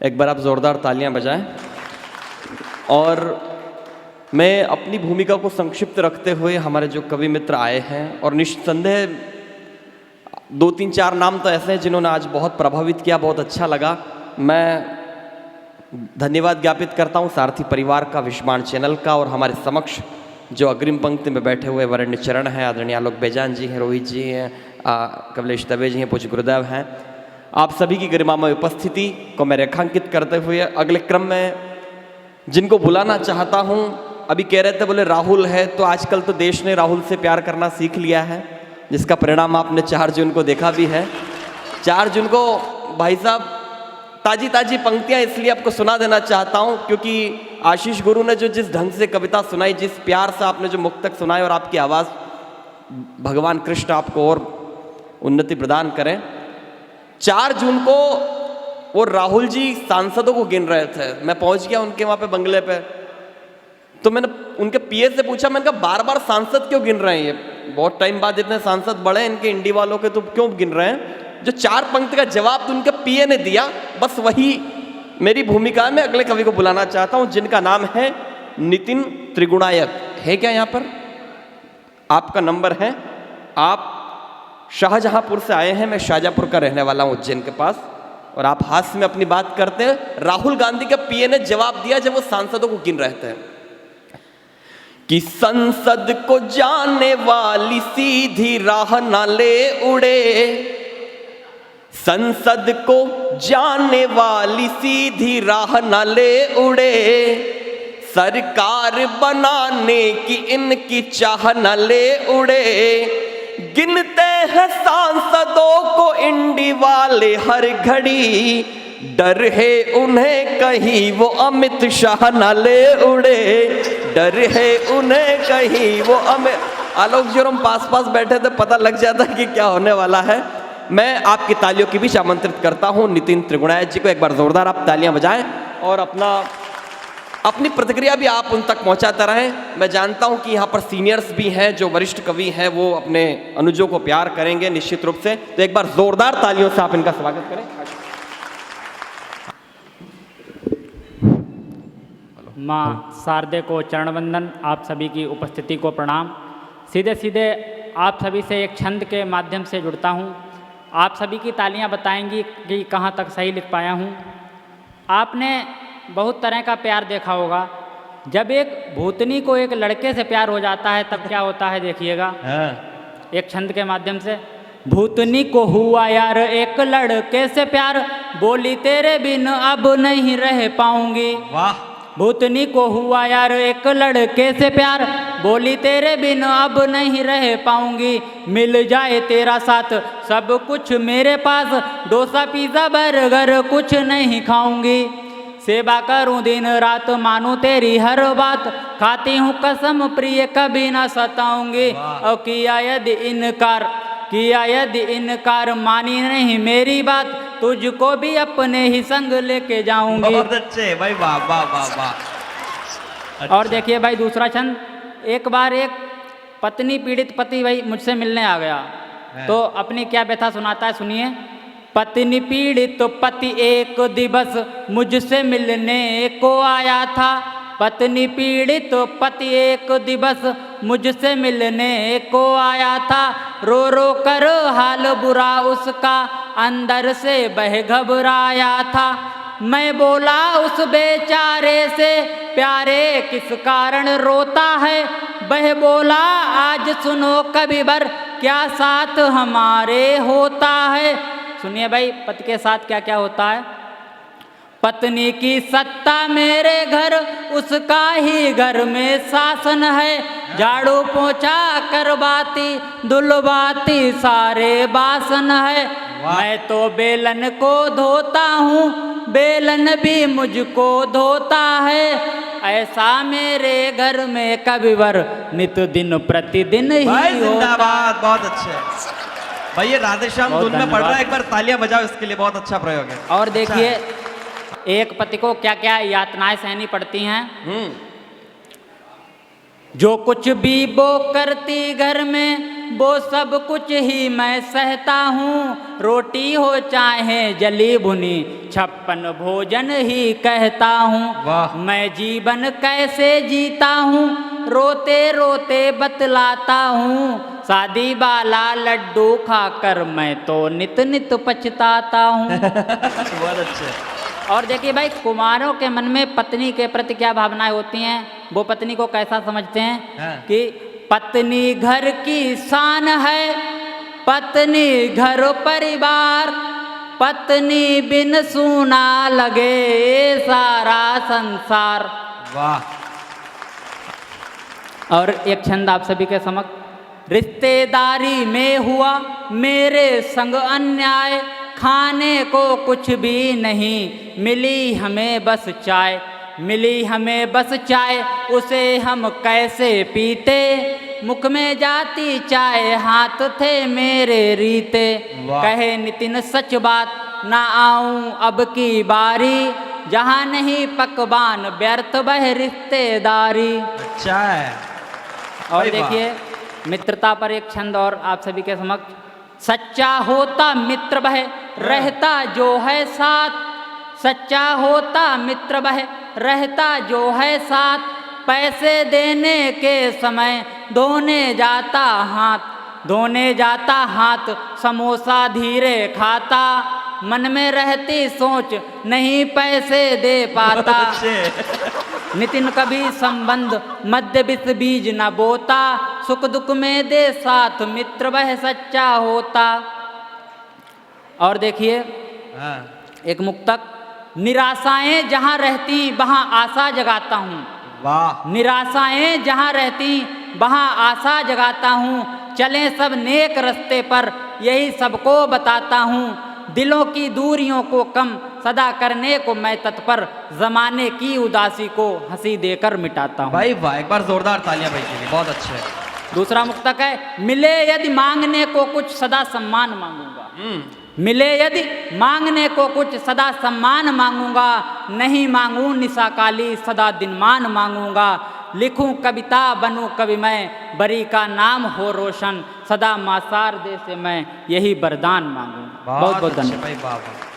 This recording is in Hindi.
एक बार आप ज़ोरदार तालियां बजाएं। और मैं अपनी भूमिका को संक्षिप्त रखते हुए हमारे जो कवि मित्र आए हैं, और निस्संदेह 2-3-4 नाम तो ऐसे हैं जिन्होंने आज बहुत प्रभावित किया, बहुत अच्छा लगा। मैं धन्यवाद ज्ञापित करता हूं सारथी परिवार का, विश्वाण चैनल का, और हमारे समक्ष जो अग्रिम पंक्ति में बैठे हुए वरेण्य चरण हैं, आदरणीय आलोक बेजान जी हैं, रोहित जी हैं, कमलेश दवे जी हैं, पूज्य गुरुदेव हैं। आप सभी की गरिमामय उपस्थिति को मैं रेखांकित करते हुए अगले क्रम में जिनको बुलाना चाहता हूं, अभी कह रहे थे बोले राहुल है, तो आजकल तो देश ने राहुल से प्यार करना सीख लिया है, जिसका परिणाम आपने 4 जून को देखा भी है। 4 जून को भाई साहब ताजी ताजी पंक्तियां इसलिए आपको सुना देना चाहता हूं क्योंकि आशीष गुरु ने जो जिस ढंग से कविता सुनाई, जिस प्यार से आपने जो मुक्तक सुनाई, और आपकी आवाज़, भगवान कृष्ण आपको और उन्नति प्रदान करें। 4 जून को वो राहुल जी सांसदों को गिन रहे थे, मैं पहुंच गया उनके वहां पे बंगले पे, तो मैंने उनके पीए से पूछा, मैंने कहा बार बार सांसद क्यों गिन रहे हैं, ये बहुत टाइम बाद इतने सांसद बढ़े इनके इंडी वालों के, तो क्यों गिन रहे हैं? जो 4 पंक्ति का जवाब तो उनके पीए ने दिया, बस वही मेरी भूमिका में अगले कवि को बुलाना चाहता हूं, जिनका नाम है नितिन त्रिगुणायत। है क्या यहाँ पर? आपका नंबर है, आप शाहजहांपुर से आए हैं, मैं शाहजहांपुर का रहने वाला हूं, उज्जैन के पास, और आप हास्य में अपनी बात करते हैं। राहुल गांधी के पीए ने जवाब दिया जब वो सांसदों को गिन रहे थे कि संसद को जाने वाली सीधी राह ना ले उड़े, संसद को जाने वाली सीधी राह न ले उड़े, सरकार बनाने की इनकी चाह न ले उड़े, गिनते हैं सांसदों को इंडी वाले हर घड़ी, डर है उन्हें कहीं वो अमित शाह न ले उड़े, डर है उन्हें कहीं वो अमित। आलोक जी और हम पास पास बैठे थे, पता लग जाता कि क्या होने वाला है। मैं आपकी तालियों के बीच आमंत्रित करता हूं नितिन त्रिगुणायत जी को, एक बार जोरदार आप तालियां बजाएं और अपनी प्रतिक्रिया भी आप उन तक पहुंचाते रहें। मैं जानता हूं कि यहाँ पर सीनियर्स भी हैं, जो वरिष्ठ कवि हैं, वो अपने अनुजों को प्यार करेंगे निश्चित रूप से, तो एक बार जोरदार तालियों से आप इनका स्वागत करें। माँ शारदे को चरण वंदन, आप सभी की उपस्थिति को प्रणाम। सीधे सीधे आप सभी से एक छंद के माध्यम से जुड़ता हूँ। आप सभी की तालियां बताएंगी कि कहाँ तक सही लिख पाया हूँ। आपने बहुत तरह का प्यार देखा होगा, जब एक भूतनी को एक लड़के से प्यार हो जाता है तब क्या होता है, देखिएगा एक छंद के माध्यम से। भूतनी को हुआ यार एक लड़के से प्यार, बोली तेरे बिन अब नहीं रह पाऊंगी। वाह। भूतनी को हुआ यार एक लड़के से प्यार, बोली तेरे बिन अब नहीं रह पाऊंगी, मिल जाए तेरा साथ सब कुछ मेरे पास, डोसा पिज़्ज़ा बर्गर कुछ नहीं खाऊंगी, सेवा करूं दिन रात मानूं तेरी हर बात, खाती हूँ कसम प्रिय कभी ना सताऊंगी, और किया यदि इनकार मानी नहीं मेरी बात, तुझको भी अपने ही संग लेके जाऊंगी। बहुत अच्छे भाई, वाह वाह वाह वाह। अच्छा। और देखिए भाई दूसरा छंद, एक बार एक पत्नी पीड़ित पति भाई मुझसे मिलने आ गया, तो अपनी क्या व्यथा सुनाता है, सुनिए। पत्नी पीड़ित पति एक दिवस मुझसे मिलने को आया था, पत्नी पीड़ित पति एक दिवस मुझसे मिलने को आया था, रो रो कर हाल बुरा उसका अंदर से बह घबराया था, मैं बोला उस बेचारे से प्यारे किस कारण रोता है, वह बोला आज सुनो कभी भर क्या साथ हमारे होता है। सुनिए भाई पति के साथ क्या क्या होता है। पत्नी की सत्ता मेरे घर, उसका ही घर में शासन है, झाड़ू पोछा करवाती धुलवाती सारे बासन है, मैं तो बेलन को धोता हूँ बेलन भी मुझको धोता है, ऐसा मेरे घर में कविवर नित दिन प्रतिदिन ही होता। बहुत अच्छे भाई, ये राधेश्याम धुन में पढ़ रहा है, एक बार तालियां बजाओ इसके लिए, बहुत अच्छा प्रयोग है। और देखिए एक पति को क्या क्या यातनाएं सहनी पड़ती हैं। जो कुछ भी वो करती घर में वो सब कुछ ही मैं सहता हूँ, रोटी हो चाहे जली भुनी 56 भोजन ही कहता वाह। हूँ। मैं जीवन कैसे जीता हूँ, रोते रोते बतलाता हूँ, शादी वाला लड्डू खाकर मैं तो नित नित पछताता हूँ। बहुत अच्छे। और देखिए भाई, कुमारों के मन में पत्नी के प्रति क्या भावनाएं होती हैं, वो पत्नी को कैसा समझते हैं हाँ। कि पत्नी घर की शान है, पत्नी घर परिवार, पत्नी बिन सूना लगे सारा संसार। वाह। और एक छंद आप सभी के समक्ष। रिश्तेदारी में हुआ मेरे संग अन्याय, खाने को कुछ भी नहीं मिली हमें बस चाय, मिली हमें बस चाय, उसे हम कैसे पीते, मुख में जाती चाय हाथ थे मेरे रीते। वाह। कहे नितिन सच बात ना आऊं अब की बारी, जहाँ नहीं पकवान व्यर्थ वह रिश्तेदारी। अच्छा है। और भाई वाह। देखिए, मित्रता पर एक छंद और आप सभी के समक्ष। सच्चा होता मित्र वह रहता जो है साथ, सच्चा होता मित्र वह रहता जो है साथ, पैसे देने के समय धोने जाता हाथ, धोने जाता हाथ, समोसा धीरे खाता, मन में रहती सोच नहीं पैसे दे पाता। नितिन कभी संबंध मध्य विष बीज न बोता, सुख दुख में दे साथ मित्र वह सच्चा होता। और देखिए हाँ। एक मुक्तक। निराशाएं जहाँ रहती वहाँ आशा जगाता हूँ, वाह। निराशाएं जहाँ रहती वहाँ आशा जगाता हूँ, चलें सब नेक रास्ते पर यही सबको बताता हूँ, दिलों की दूरियों को कम सदा करने को मैं तत्पर, जमाने की उदासी को हंसी देकर मिटाता हूँ। भाई वाह, एक बार जोरदार तालियां भाई के लिए, बहुत अच्छे। दूसरा मुक्तक है। मिले यदि मांगने को कुछ सदा सम्मान मांगूंगा, मिले यदि मांगने को कुछ सदा सम्मान मांगूंगा, नहीं मांगू निशा काली सदा दिनमान मांगूंगा, लिखूं कविता बनूं कवि मैं बरी का नाम हो रोशन, सदा मासार दे से मैं यही वरदान मांगूंगा। बहुत बहुत अच्छे धन्यवाद। भाई, वाह वाह।